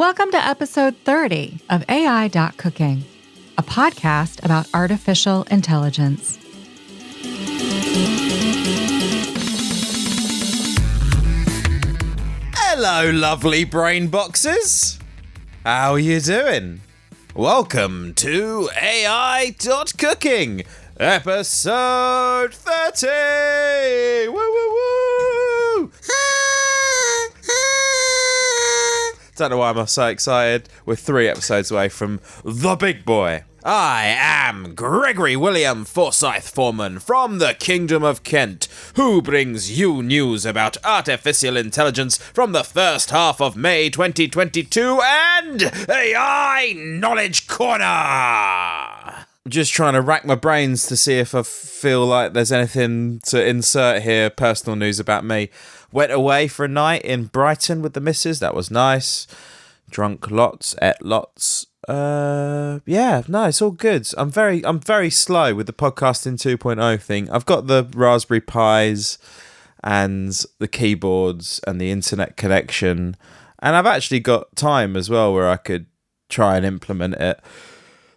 Welcome to episode 30 of AI.cooking, a podcast about artificial intelligence. Hello, lovely brain boxes. How are you doing? Welcome to AI.cooking, episode 30. Woo, woo, woo. Don't know why I'm so excited. We're 3 episodes away from the big boy. I am Gregory William Forsyth Foreman from the Kingdom of Kent, who brings you news about artificial intelligence from the first half of May 2022 and AI Knowledge Corner. Just trying to rack my brains to see if I feel like there's anything to insert here. Personal news about me. Went away for a night in Brighton with the missus. That was nice. Drunk lots, ate lots. It's all good. I'm very slow with the podcasting 2.0 thing. I've got the Raspberry Pis and the keyboards and the internet connection, and I've actually got time as well where I could try and implement it.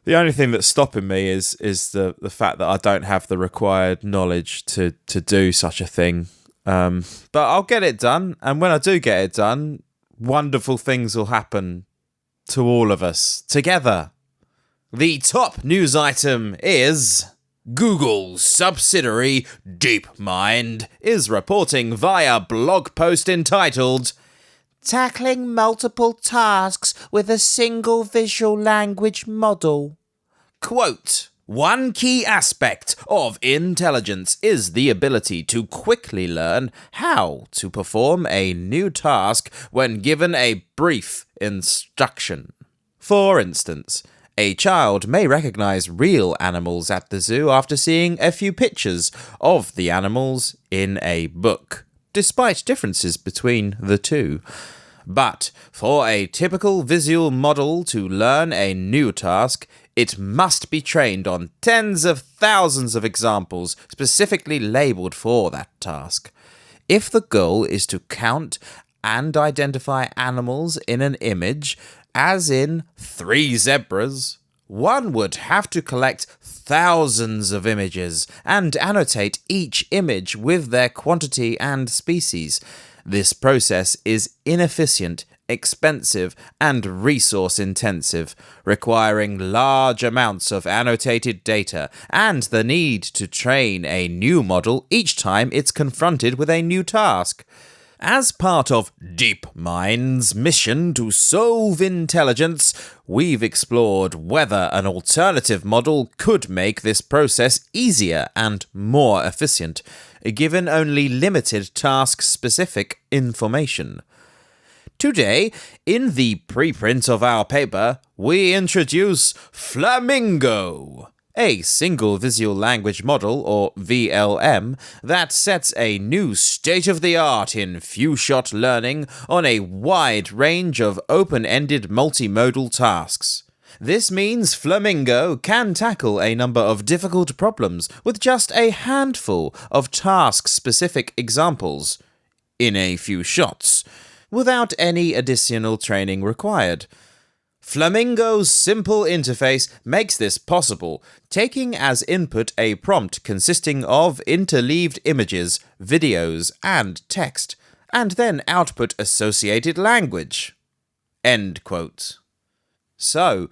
The only thing that's stopping me is the fact that I don't have the required knowledge to do such a thing. But I'll get it done, and when I do get it done, wonderful things will happen to all of us together. The top news item is Google's subsidiary DeepMind is reporting via blog post entitled "Tackling Multiple Tasks with a Single Visual Language Model." Quote, "One key aspect of intelligence is the ability to quickly learn how to perform a new task when given a brief instruction. For instance, a child may recognize real animals at the zoo after seeing a few pictures of the animals in a book, despite differences between the two. But for a typical visual model to learn a new task, it must be trained on tens of thousands of examples specifically labeled for that task. If the goal is to count and identify animals in an image, as in 3 zebras, one would have to collect thousands of images and annotate each image with their quantity and species. This process is inefficient, expensive, and resource-intensive, requiring large amounts of annotated data and the need to train a new model each time it's confronted with a new task. As part of DeepMind's mission to solve intelligence, we've explored whether an alternative model could make this process easier and more efficient, given only limited task-specific information. Today, in the preprint of our paper, we introduce Flamingo, a single visual language model, or VLM, that sets a new state-of-the-art in few-shot learning on a wide range of open-ended multimodal tasks. This means Flamingo can tackle a number of difficult problems with just a handful of task-specific examples in a few shots, without any additional training required. Flamingo's simple interface makes this possible, taking as input a prompt consisting of interleaved images, videos, and text, and then output associated language. End quote. So,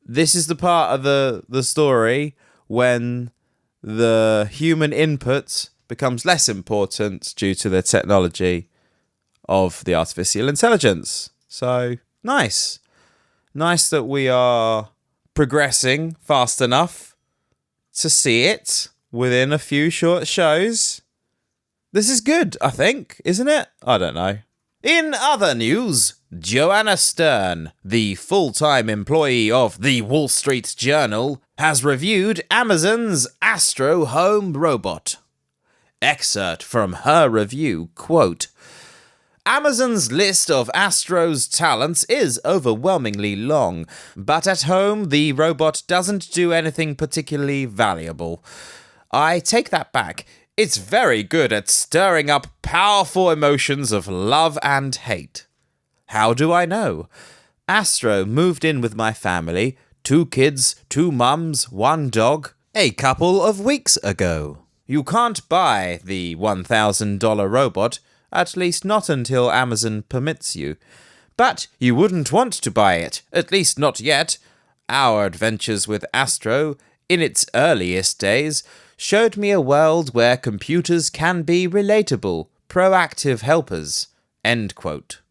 this is the part of the story when the human input becomes less important due to the technology of the artificial intelligence. So, nice. Nice that we are progressing fast enough to see it within a few short shows. This is good, I think, isn't it? I don't know. In other news, Joanna Stern, the full-time employee of the Wall Street Journal, has reviewed Amazon's Astro Home robot. Excerpt from her review, quote, "Amazon's list of Astro's talents is overwhelmingly long, but at home the robot doesn't do anything particularly valuable. I take that back. It's very good at stirring up powerful emotions of love and hate. How do I know? Astro moved in with my family, 2 kids, 2 mums, 1 dog, a couple of weeks ago. You can't buy the $1,000 robot, at least not until Amazon permits you. But you wouldn't want to buy it, at least not yet. Our adventures with Astro, in its earliest days, showed me a world where computers can be relatable, proactive helpers. End quote.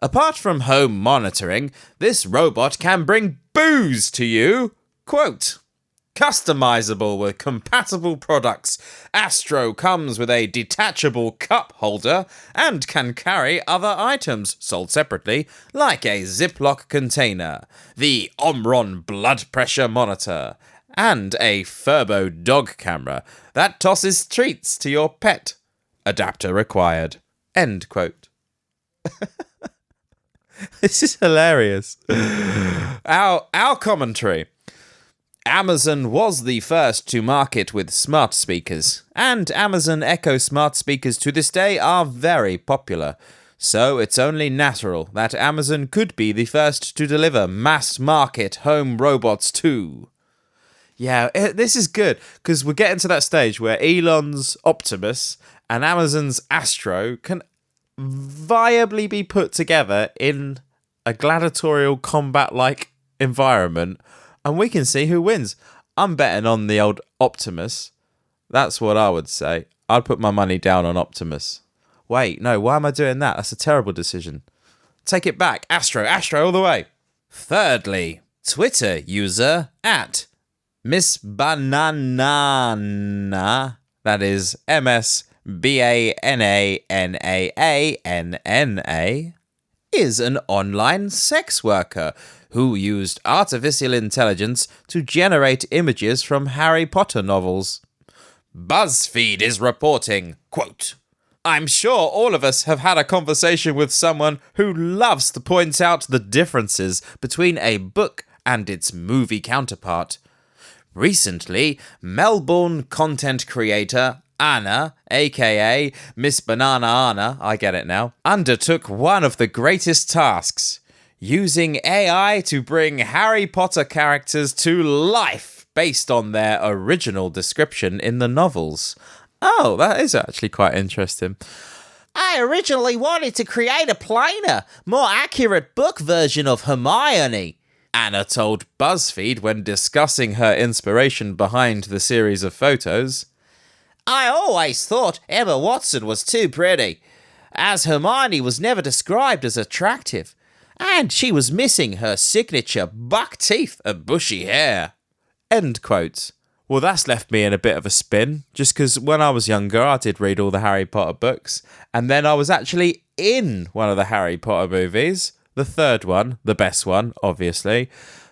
Apart from home monitoring, this robot can bring booze to you. Quote, customizable with compatible products, Astro comes with a detachable cup holder and can carry other items sold separately, like a Ziploc container, the Omron blood pressure monitor, and a Furbo dog camera that tosses treats to your pet. Adapter required. End quote. This is hilarious. Our commentary. Amazon was the first to market with smart speakers, and Amazon Echo smart speakers to this day are very popular. So it's only natural that Amazon could be the first to deliver mass-market home robots too. Yeah, this is good, because we're getting to that stage where Elon's Optimus and Amazon's Astro can viably be put together in a gladiatorial combat-like environment, and we can see who wins. I'm betting on the old Optimus. That's what I would say. I'd put my money down on Optimus. Wait, no, why am I doing that? That's a terrible decision. Take it back. Astro all the way. Thirdly, Twitter user at Miss Banana, that is MSBANANAANNA, is an online sex worker who used artificial intelligence to generate images from Harry Potter novels. BuzzFeed is reporting, quote, I'm sure all of us have had a conversation with someone who loves to point out the differences between a book and its movie counterpart. Recently, Melbourne content creator Anna, aka Miss Banana Anna, I get it now, undertook one of the greatest tasks, using AI to bring Harry Potter characters to life based on their original description in the novels. Oh, that is actually quite interesting. I originally wanted to create a plainer, more accurate book version of Hermione, Anna told BuzzFeed when discussing her inspiration behind the series of photos. I always thought Emma Watson was too pretty, as Hermione was never described as attractive, and she was missing her signature buck teeth and bushy hair. End quote. Well, that's left me in a bit of a spin, just because when I was younger, I did read all the Harry Potter books, and then I was actually in one of the Harry Potter movies, the third one, the best one, obviously,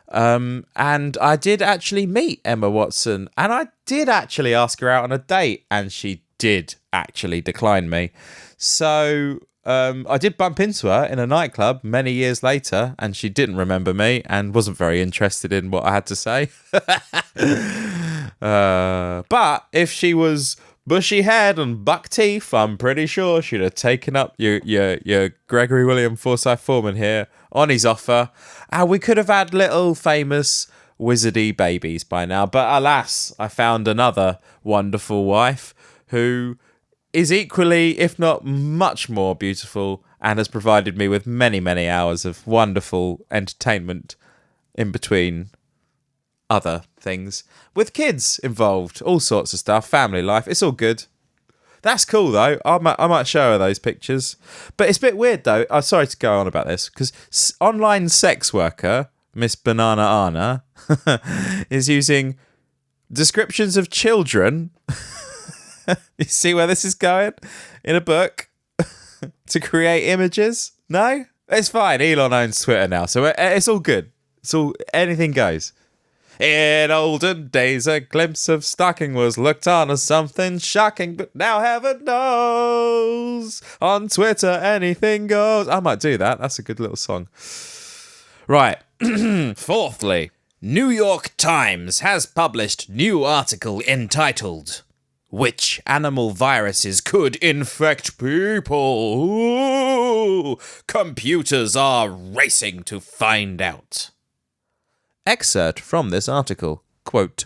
and I did actually meet Emma Watson, and I did actually ask her out on a date, and she did actually decline me. So I did bump into her in a nightclub many years later, and she didn't remember me and wasn't very interested in what I had to say. But if she was bushy haired and buck teeth, I'm pretty sure she'd have taken up your Gregory William Forsyth Foreman here on his offer, and we could have had little famous wizardy babies by now. But alas, I found another wonderful wife who is equally, if not much more beautiful, and has provided me with many, many hours of wonderful entertainment in between other things, with kids involved, all sorts of stuff, family life. It's all good. That's cool though. I might show her those pictures. But it's a bit weird though. I'm sorry to go on about this, because online sex worker Miss Banana Anna is using descriptions of children. You see where this is going? In a book to create images? No? It's fine. Elon owns Twitter now, so it's all good. It's all, anything goes. In olden days, a glimpse of stocking was looked on as something shocking, but now heaven knows, on Twitter anything goes. I might do that. That's a good little song. Right. Fourthly, New York Times has published new article entitled, which animal viruses could infect people. Ooh, computers are racing to find out. Excerpt from this article, quote,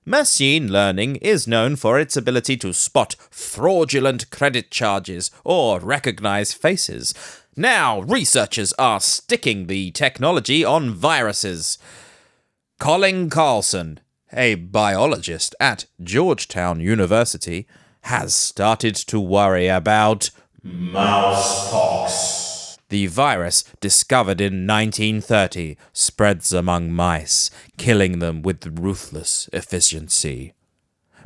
"Machine learning is known for its ability to spot fraudulent credit charges or recognize faces. Now, researchers are sticking the technology on viruses. Colin Carlson, a biologist at Georgetown University, has started to worry about mousepox. The virus, discovered in 1930, spreads among mice, killing them with ruthless efficiency.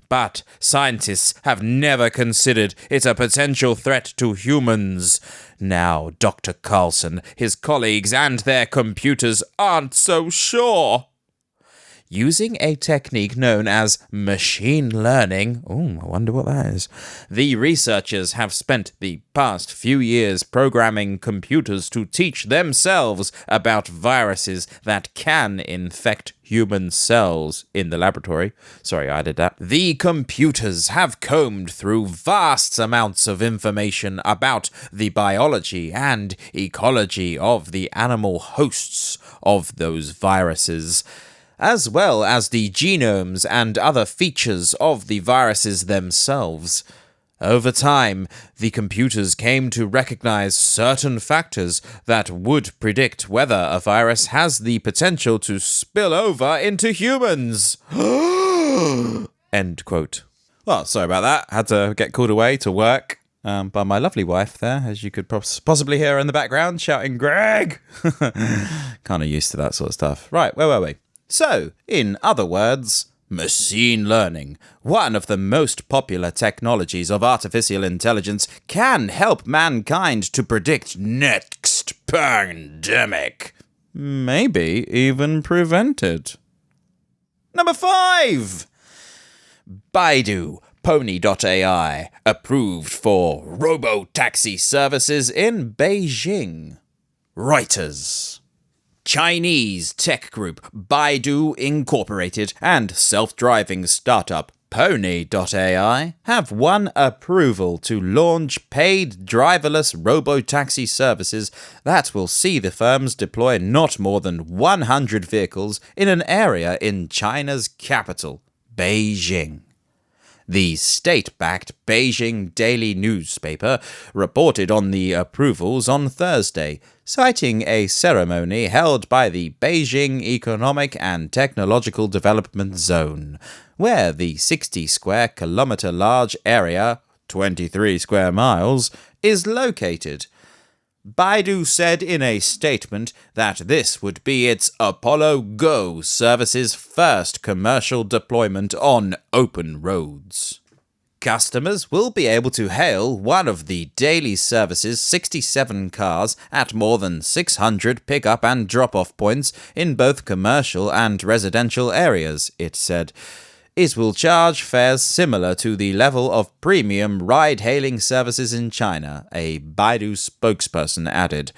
But scientists have never considered it a potential threat to humans. Now Dr. Carlson, his colleagues, and their computers aren't so sure. Using a technique known as machine learning, I wonder what that is, the researchers have spent the past few years programming computers to teach themselves about viruses that can infect human cells in the laboratory. Sorry, I did that. The computers have combed through vast amounts of information about the biology and ecology of the animal hosts of those viruses, as well as the genomes and other features of the viruses themselves. Over time, the computers came to recognize certain factors that would predict whether a virus has the potential to spill over into humans." End quote. Well, sorry about that. Had to get called away to work by my lovely wife there, as you could possibly hear in the background, shouting, "Greg!" Kind of used to that sort of stuff. Right, where were we? So, in other words, machine learning, one of the most popular technologies of artificial intelligence, can help mankind to predict next pandemic. Maybe even prevent it. Number 5! Baidu Pony.ai, approved for robo-taxi services in Beijing. Reuters. Chinese tech group Baidu Incorporated and self-driving startup Pony.ai have won approval to launch paid driverless robo-taxi services that will see the firms deploy not more than 100 vehicles in an area in China's capital, Beijing. The state-backed Beijing Daily newspaper reported on the approvals on Thursday, citing a ceremony held by the Beijing Economic and Technological Development Zone, where the 60-square-kilometer large area, 23 square miles, is located. Baidu said in a statement that this would be its Apollo Go service's first commercial deployment on open roads. Customers will be able to hail one of the daily service's 67 cars at more than 600 pick-up and drop-off points in both commercial and residential areas, it said. It will charge fares similar to the level of premium ride-hailing services in China, a Baidu spokesperson added.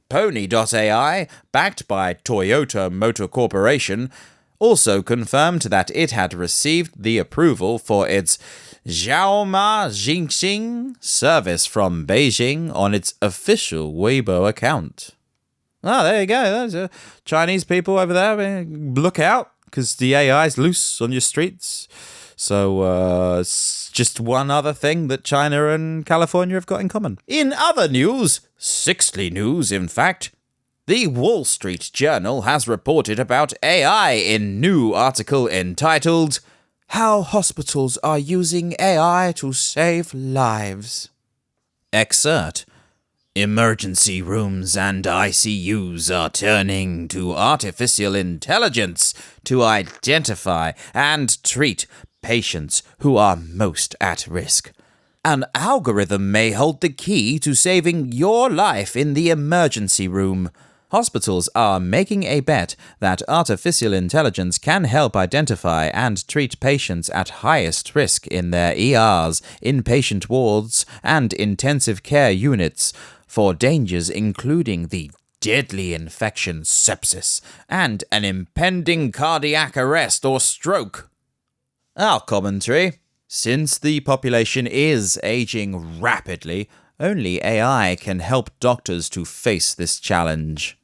Pony.ai, backed by Toyota Motor Corporation, also confirmed that it had received the approval for its Xiaoma Jingxing service from Beijing on its official Weibo account. Ah, there you go. There's Chinese people over there. Look out, because the AI's loose on your streets. So, it's just one other thing that China and California have got in common. In other news, sixthly news, in fact, the Wall Street Journal has reported about AI in new article entitled "How Hospitals Are Using AI to Save Lives." Excerpt. Emergency rooms and ICUs are turning to artificial intelligence to identify and treat patients who are most at risk. An algorithm may hold the key to saving your life in the emergency room. Hospitals are making a bet that artificial intelligence can help identify and treat patients at highest risk in their ERs, inpatient wards, and intensive care units for dangers including the deadly infection sepsis and an impending cardiac arrest or stroke. Our commentary. Since the population is aging rapidly, only AI can help doctors to face this challenge.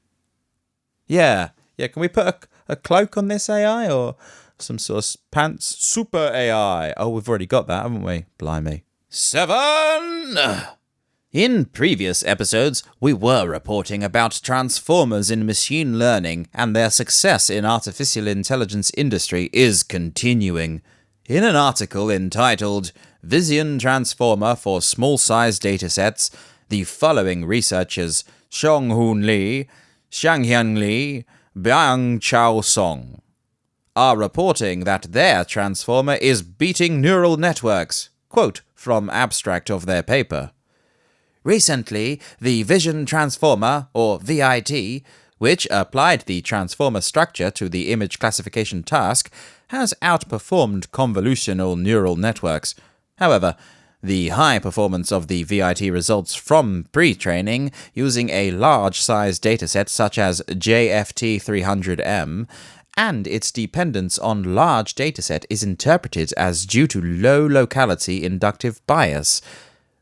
Yeah, can we put a cloak on this AI or some sort of pants? Super AI. Oh, we've already got that, haven't we? Blimey. 7! In previous episodes, we were reporting about transformers in machine learning, and their success in artificial intelligence industry is continuing. In an article entitled Vision Transformer for Small-Size Datasets, the following researchers Xionghoon Li, Shanghyun Li, Byung Chao Song are reporting that their transformer is beating neural networks. Quote from abstract of their paper. Recently, the Vision Transformer, or VIT, which applied the transformer structure to the image classification task, has outperformed convolutional neural networks. However, the high performance of the VIT results from pre-training using a large-size dataset such as JFT300M, and its dependence on large dataset is interpreted as due to low locality inductive bias.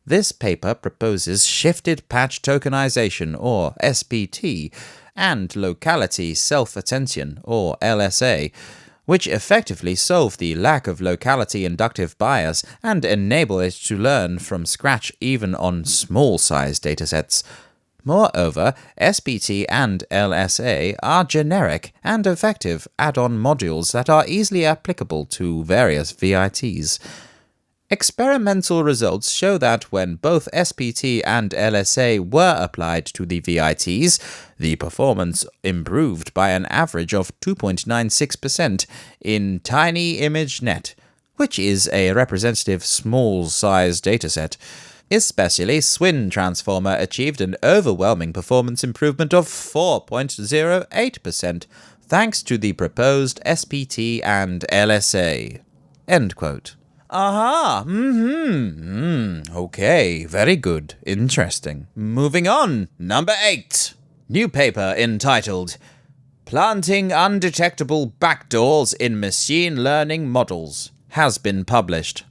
This paper proposes shifted patch tokenization, or SPT, and locality self-attention, or LSA, which effectively solve the lack of locality inductive bias and enable it to learn from scratch even on small-sized datasets. Moreover, SPT and LSA are generic and effective add-on modules that are easily applicable to various VITs. Experimental results show that when both SPT and LSA were applied to the VITs, the performance improved by an average of 2.96% in Tiny ImageNet, which is a representative small-size dataset. Especially Swin Transformer achieved an overwhelming performance improvement of 4.08%, thanks to the proposed SPT and LSA. End quote. Aha! Okay, very good. Interesting. Moving on. Number 8. New paper entitled Planting Undetectable Backdoors in Machine Learning Models has been published.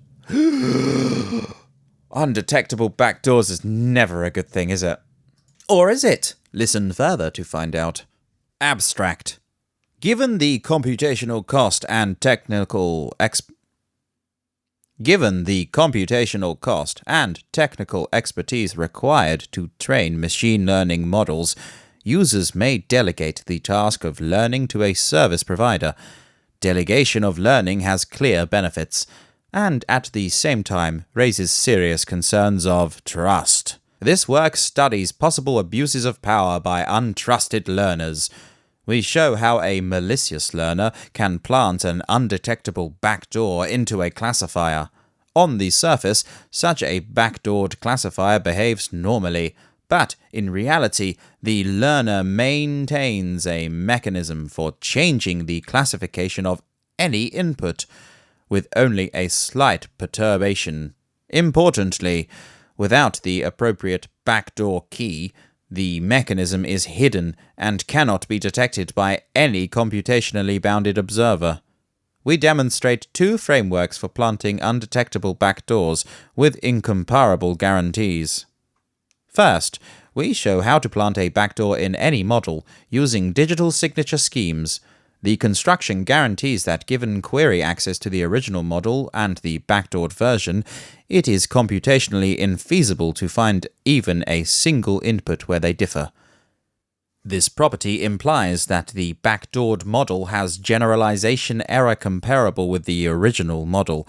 Undetectable backdoors is never a good thing, is it? Or is it? Listen further to find out. Abstract. Given the computational cost and technical expertise required to train machine learning models, users may delegate the task of learning to a service provider. Delegation of learning has clear benefits, and at the same time raises serious concerns of trust. This work studies possible abuses of power by untrusted learners. We show how a malicious learner can plant an undetectable backdoor into a classifier. On the surface, such a backdoored classifier behaves normally, but in reality, the learner maintains a mechanism for changing the classification of any input, with only a slight perturbation. Importantly, without the appropriate backdoor key, the mechanism is hidden and cannot be detected by any computationally bounded observer. We demonstrate 2 frameworks for planting undetectable backdoors with incomparable guarantees. First, we show how to plant a backdoor in any model using digital signature schemes. The construction guarantees that given query access to the original model and the backdoored version, it is computationally infeasible to find even a single input where they differ. This property implies that the backdoored model has generalization error comparable with the original model.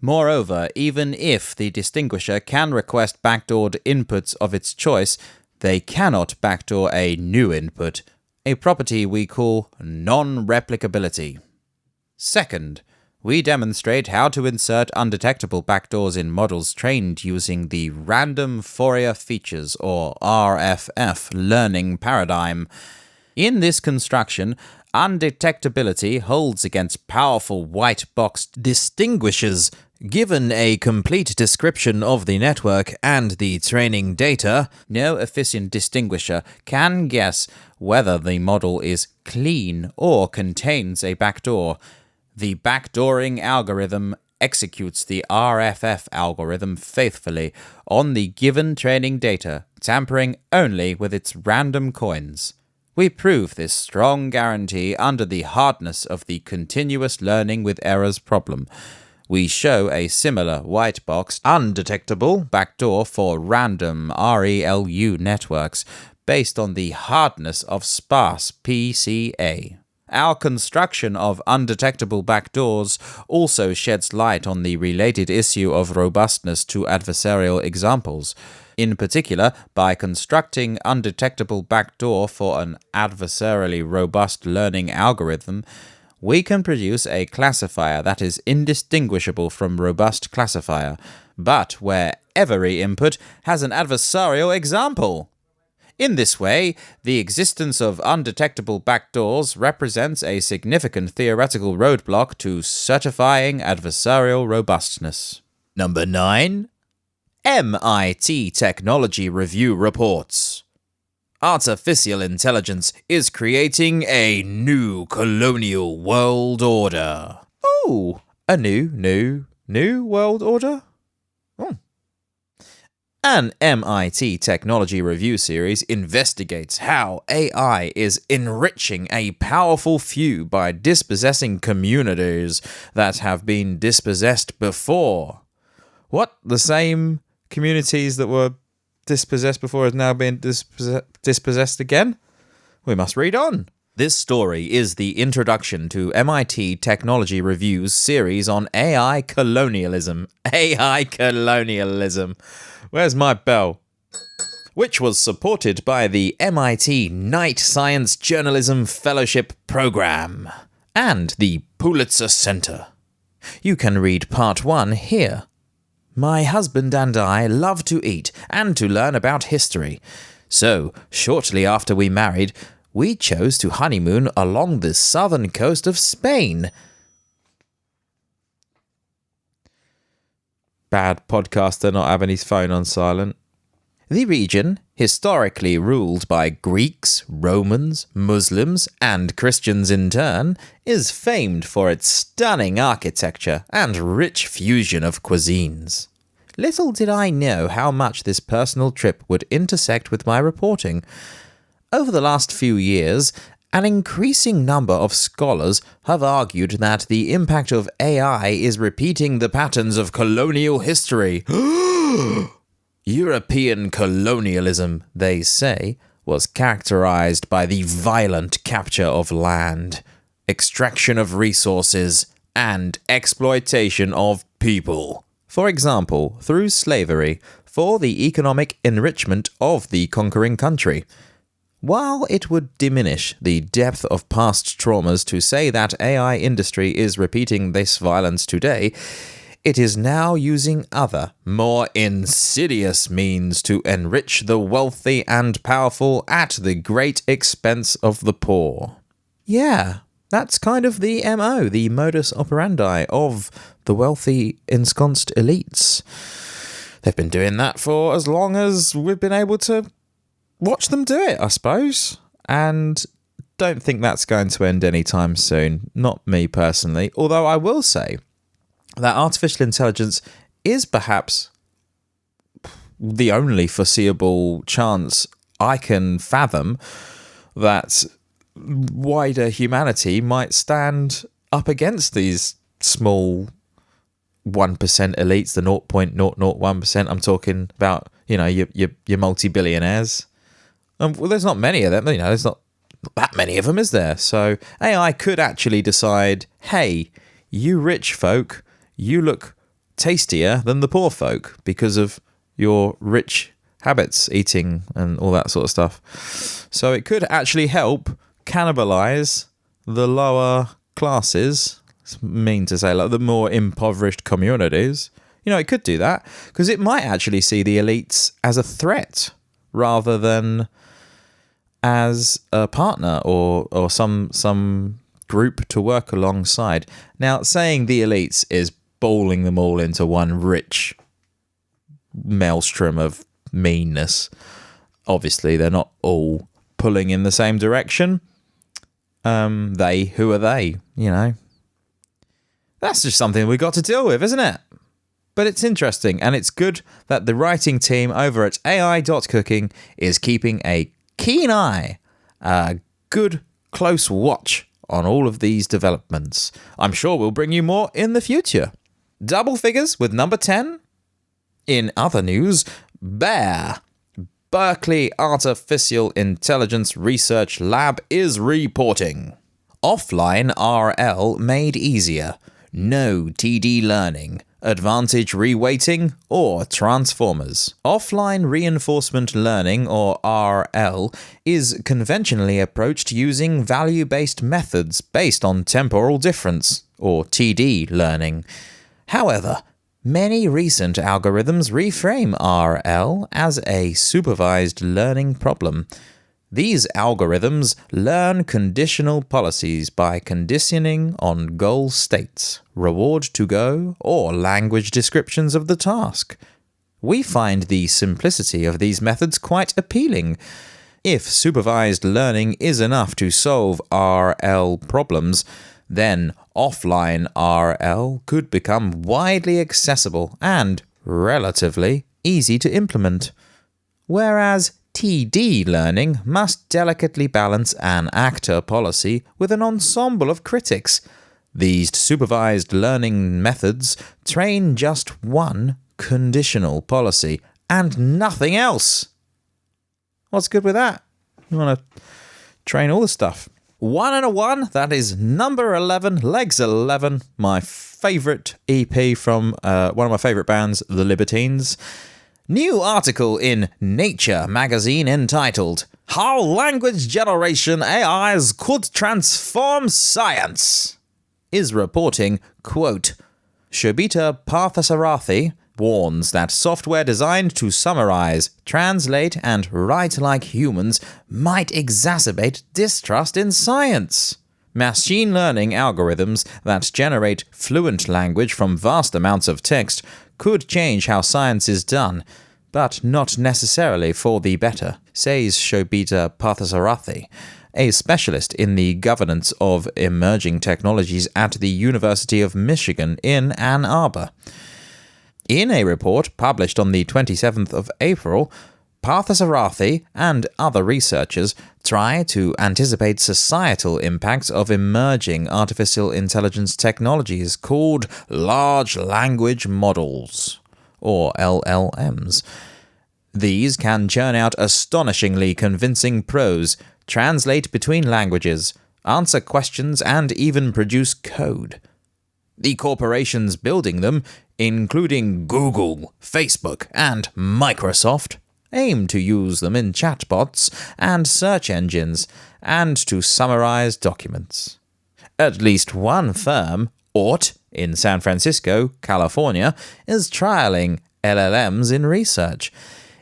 Moreover, even if the distinguisher can request backdoored inputs of its choice, they cannot backdoor a new input, a property we call non-replicability. Second, we demonstrate how to insert undetectable backdoors in models trained using the Random Fourier Features, or RFF, learning paradigm. In this construction, undetectability holds against powerful white box distinguishers. Given a complete description of the network and the training data, no efficient distinguisher can guess whether the model is clean or contains a backdoor. The backdooring algorithm executes the RFF algorithm faithfully on the given training data, tampering only with its random coins. We prove this strong guarantee under the hardness of the continuous learning with errors problem. We show a similar white box undetectable backdoor for random ReLU networks based on the hardness of sparse PCA. Our construction of undetectable backdoors also sheds light on the related issue of robustness to adversarial examples. In particular, by constructing undetectable backdoor for an adversarially robust learning algorithm, we can produce a classifier that is indistinguishable from robust classifier, but where every input has an adversarial example. In this way, the existence of undetectable backdoors represents a significant theoretical roadblock to certifying adversarial robustness. Number 9. MIT Technology Review reports. Artificial intelligence is creating a new colonial world order. Oh, a new world order? An MIT Technology Review series investigates how AI is enriching a powerful few by dispossessing communities that have been dispossessed before. What? The same communities that were dispossessed before is now being dispossessed again? We must read on. This story is the introduction to MIT Technology Review's series on AI colonialism. AI colonialism. Where's my bell? Which was supported by the MIT Knight Science Journalism Fellowship Program and the Pulitzer Center. You can read part 1 here. My husband and I love to eat and to learn about history. So, shortly after we married, we chose to honeymoon along the southern coast of Spain. Bad podcaster not having his phone on silent. The region, historically ruled by Greeks, Romans, Muslims, and Christians in turn, is famed for its stunning architecture and rich fusion of cuisines. Little did I know how much this personal trip would intersect with my reporting. Over the last few years, an increasing number of scholars have argued that the impact of AI is repeating the patterns of colonial history. European colonialism, they say, was characterized by the violent capture of land, extraction of resources, and exploitation of people. For example, through slavery, for the economic enrichment of the conquering country. While it would diminish the depth of past traumas to say that AI industry is repeating this violence today, it is now using other, more insidious means to enrich the wealthy and powerful at the great expense of the poor. Yeah, that's kind of the MO, the modus operandi of the wealthy ensconced elites. They've been doing that for as long as we've been able to watch them do it, I suppose. And don't think that's going to end anytime soon. Not me personally. Although I will say that artificial intelligence is perhaps the only foreseeable chance I can fathom that wider humanity might stand up against these small 1% elites, the 0.001%. I'm talking about, your multi-billionaires. Well, there's not many of them, there's not that many of them, is there? So AI could actually decide, hey, you rich folk, you look tastier than the poor folk because of your rich habits, eating and all that sort of stuff. So it could actually help cannibalize the lower classes, it's mean to say, like the more impoverished communities. It could do that because it might actually see the elites as a threat rather than as a partner or some group to work alongside. Now, saying the elites is bowling them all into one rich maelstrom of meanness. Obviously, they're not all pulling in the same direction. Who are they? That's just something we got to deal with, isn't it? But it's interesting, and it's good that the writing team over at AI.cooking is keeping a keen eye, a good close watch on all of these developments. I'm sure we'll bring you more in the future. Double figures with number 10. In other news, Bear, Berkeley Artificial Intelligence Research Lab is reporting. Offline RL made easier. No TD learning, advantage reweighting, or transformers. Offline reinforcement learning, or RL, is conventionally approached using value-based methods based on temporal difference, or TD learning. However, many recent algorithms reframe RL as a supervised learning problem. These algorithms learn conditional policies by conditioning on goal states, reward to go, or language descriptions of the task. We find the simplicity of these methods quite appealing. If supervised learning is enough to solve RL problems, then offline RL could become widely accessible and relatively easy to implement. Whereas TD learning must delicately balance an actor policy with an ensemble of critics. These supervised learning methods train just one conditional policy and nothing else. What's good with that? You want to train all the stuff. 1 and a 1, that is number 11, Legs 11, my favourite EP from one of my favourite bands, The Libertines. New article in Nature magazine entitled, How Language Generation AIs Could Transform Science, is reporting, quote, Shobita Parthasarathi warns that software designed to summarize, translate, and write like humans might exacerbate distrust in science. Machine learning algorithms that generate fluent language from vast amounts of text could change how science is done, but not necessarily for the better, says Shobita Parthasarathi, a specialist in the governance of emerging technologies at the University of Michigan in Ann Arbor. In a report published on the 27th of April, Parthasarathi and other researchers try to anticipate societal impacts of emerging artificial intelligence technologies called large language models, or LLMs. These can churn out astonishingly convincing prose, translate between languages, answer questions, and even produce code. The corporations building them, including Google, Facebook, and Microsoft, aim to use them in chatbots and search engines, and to summarize documents. At least one firm, Ort, in San Francisco, California, is trialing LLMs in research.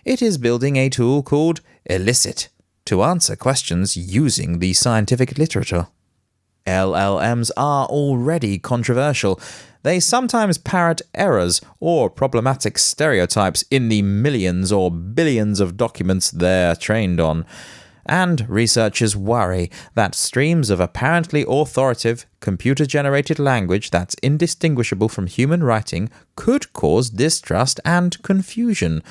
It is building a tool called Elicit to answer questions using the scientific literature. LLMs are already controversial. They sometimes parrot errors or problematic stereotypes in the millions or billions of documents they're trained on. And researchers worry that streams of apparently authoritative, computer-generated language that's indistinguishable from human writing could cause distrust and confusion.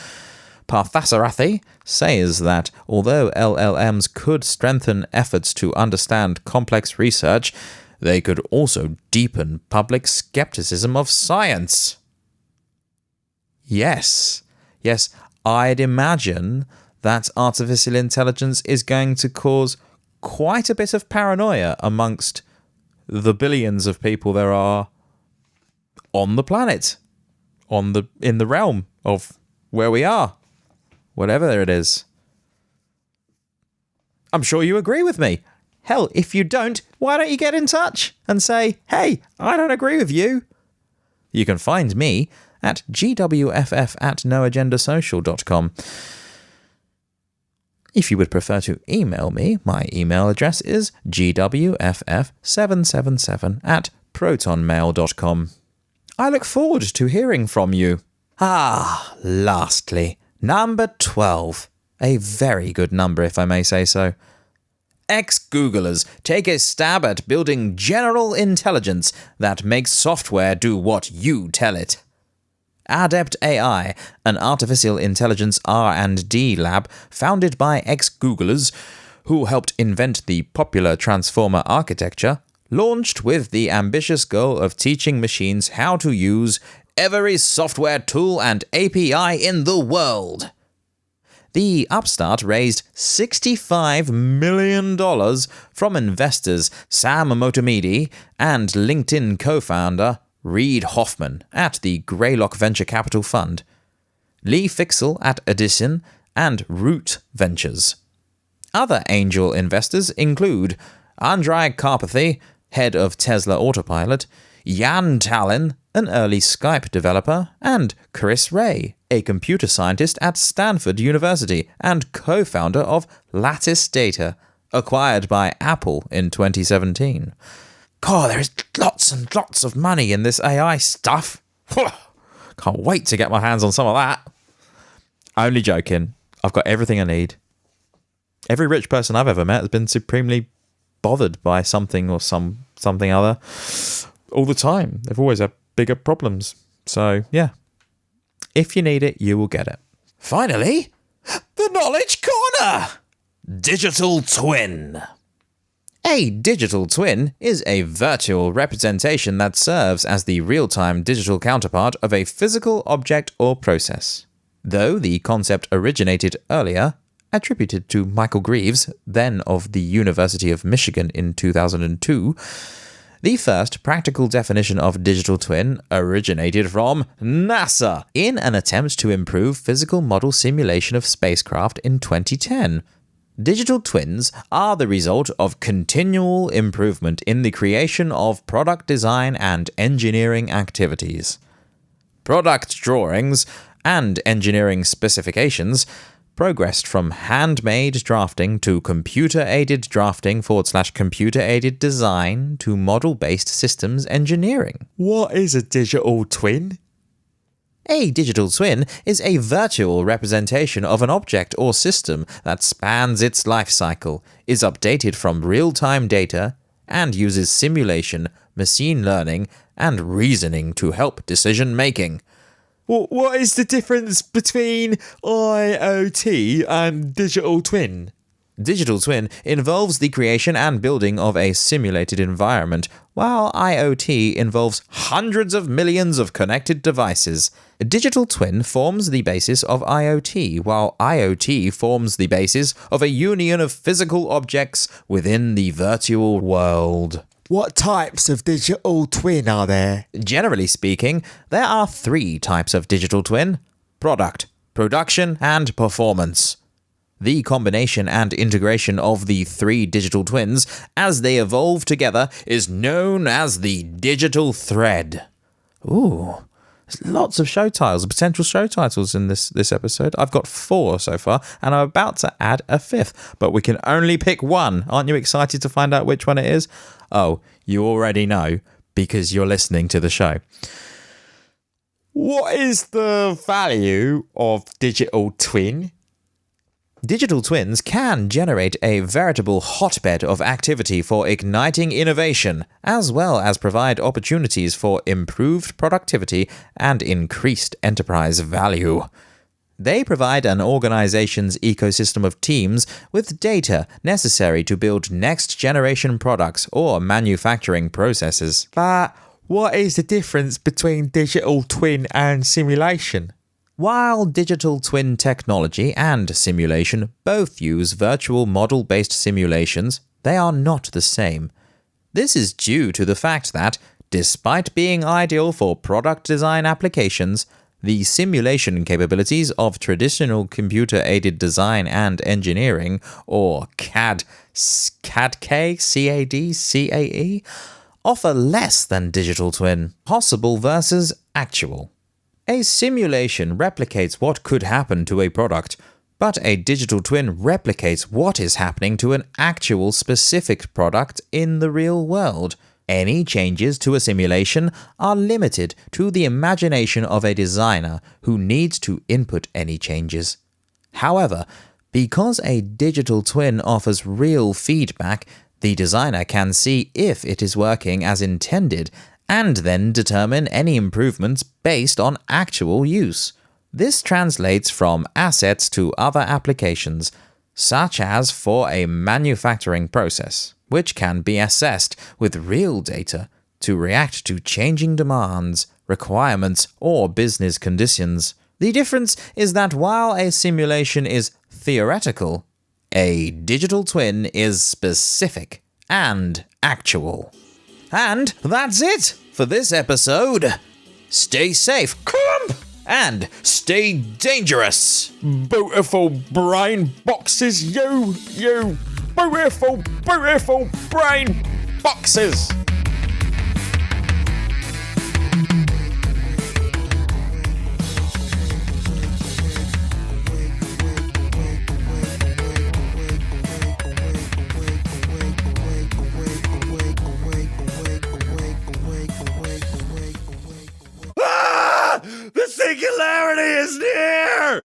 Parthasarathi says that although LLMs could strengthen efforts to understand complex research, they could also deepen public skepticism of science. Yes, I'd imagine that artificial intelligence is going to cause quite a bit of paranoia amongst the billions of people there are on the planet, in the realm of where we are, whatever it is. I'm sure you agree with me. Hell, if you don't, why don't you get in touch and say, hey, I don't agree with you. You can find me at gwff@noagendasocial.com. If you would prefer to email me, my email address is gwff777@protonmail.com. I look forward to hearing from you. Lastly, number 12. A very good number, if I may say so. Ex-Googlers take a stab at building general intelligence that makes software do what you tell it. Adept AI, an artificial intelligence R&D lab founded by ex-Googlers who helped invent the popular transformer architecture, launched with the ambitious goal of teaching machines how to use every software tool and API in the world. The upstart raised $65 million from investors Sam Motomedi and LinkedIn co-founder Reid Hoffman at the Greylock Venture Capital Fund, Lee Fixel at Edison, and Root Ventures. Other angel investors include Andrei Karpathy, head of Tesla Autopilot, Jan Tallinn, an early Skype developer, and Chris Ray, a computer scientist at Stanford University and co-founder of Lattice Data, acquired by Apple in 2017. God, there is lots and lots of money in this AI stuff. Can't wait to get my hands on some of that. Only joking. I've got everything I need. Every rich person I've ever met has been supremely bothered by something or something other all the time. They've always had bigger problems. So, yeah. If you need it, you will get it. Finally, the Knowledge Corner! Digital Twin. A digital twin is a virtual representation that serves as the real-time digital counterpart of a physical object or process. Though the concept originated earlier, attributed to Michael Greaves, then of the University of Michigan in 2002, the first practical definition of digital twin originated from NASA in an attempt to improve physical model simulation of spacecraft in 2010. Digital twins are the result of continual improvement in the creation of product design and engineering activities. Product drawings and engineering specifications progressed from handmade drafting to computer-aided drafting / computer-aided design to model-based systems engineering. What is a digital twin? A digital twin is a virtual representation of an object or system that spans its life cycle, is updated from real-time data, and uses simulation, machine learning, and reasoning to help decision-making. What is the difference between IoT and digital twin? Digital twin involves the creation and building of a simulated environment, while IoT involves hundreds of millions of connected devices. A digital twin forms the basis of IoT, while IoT forms the basis of a union of physical objects within the virtual world. What types of digital twin are there? Generally speaking, there are 3 types of digital twin: product, production, and performance. The combination and integration of the 3 digital twins as they evolve together is known as the digital thread. Ooh, there's lots of show titles, potential show titles in this episode. I've got 4 so far, and I'm about to add a 5th, but we can only pick one. Aren't you excited to find out which one it is? Oh, you already know because you're listening to the show. What is the value of digital twin? Digital twins can generate a veritable hotbed of activity for igniting innovation, as well as provide opportunities for improved productivity and increased enterprise value. They provide an organization's ecosystem of teams with data necessary to build next-generation products or manufacturing processes. But what is the difference between digital twin and simulation? While digital twin technology and simulation both use virtual model-based simulations, they are not the same. This is due to the fact that, despite being ideal for product design applications, the simulation capabilities of traditional computer-aided design and engineering, or CAD, CAD, offer less than digital twin, possible versus actual. A simulation replicates what could happen to a product, but a digital twin replicates what is happening to an actual specific product in the real world. Any changes to a simulation are limited to the imagination of a designer who needs to input any changes. However, Because a digital twin offers real feedback, the designer can see if it is working as intended and then determine any improvements based on actual use. This translates from assets to other applications, such as for a manufacturing process, which can be assessed with real data to react to changing demands, requirements, or business conditions. The difference is that while a simulation is theoretical, a digital twin is specific and actual. And that's it for this episode. Stay safe, clump, and stay dangerous. Beautiful brain boxes, you beautiful brain boxes. The singularity is near!